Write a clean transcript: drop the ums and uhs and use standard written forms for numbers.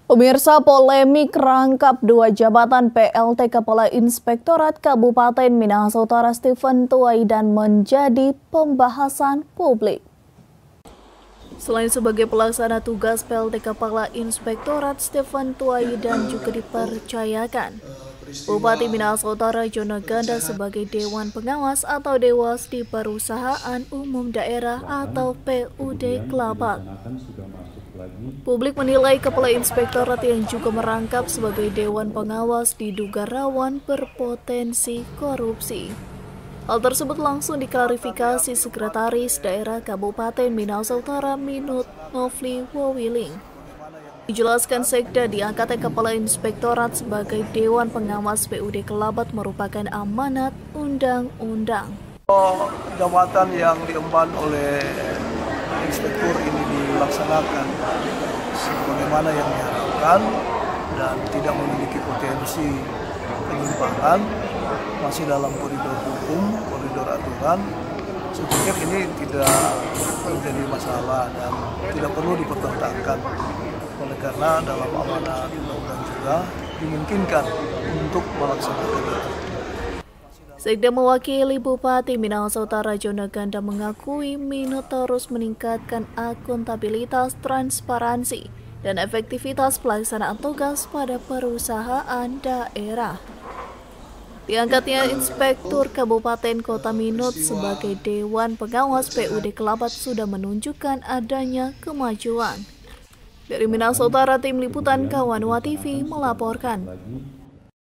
Pemirsa, polemik rangkap dua jabatan PLT Kepala Inspektorat Kabupaten Minahasa Utara Stephen Tuwaidan menjadi pembahasan publik. Selain sebagai pelaksana tugas PLT Kepala Inspektorat, Stephen Tuwaidan juga dipercayakan Bupati Minahasa Utara Jonaganda sebagai Dewan Pengawas atau Dewas di Perusahaan Umum Daerah atau PUD Kelabak. Publik menilai Kepala Inspektorat yang juga merangkap sebagai Dewan Pengawas diduga rawan berpotensi korupsi. Hal tersebut langsung diklarifikasi Sekretaris Daerah Kabupaten Minahasa Utara Minut Novli Wowiling. Dijelaskan Sekda diangkatnya Kepala Inspektorat sebagai Dewan Pengawas PUD Kelabak merupakan amanat undang-undang. Jabatan yang diemban oleh inspektur ini dilaksanakan sebagaimana yang diharapkan dan tidak memiliki potensi penyimpangan, masih dalam koridor hukum, koridor aturan. Saya pikir ini tidak menjadi masalah dan tidak perlu dipertentangkan. Oleh karena dalam amanat undang-undang juga dimungkinkan untuk melaksanakan itu. Sekda mewakili Bupati Minahasa Utara Jonaganda mengakui Minut terus meningkatkan akuntabilitas, transparansi, dan efektivitas pelaksanaan tugas pada perusahaan daerah. Diangkatnya Inspektur Kabupaten Kota Minut sebagai Dewan Pengawas PUD Kelabak sudah menunjukkan adanya kemajuan. Dari Minahasa Utara, Tim Liputan Kawanwa TV melaporkan.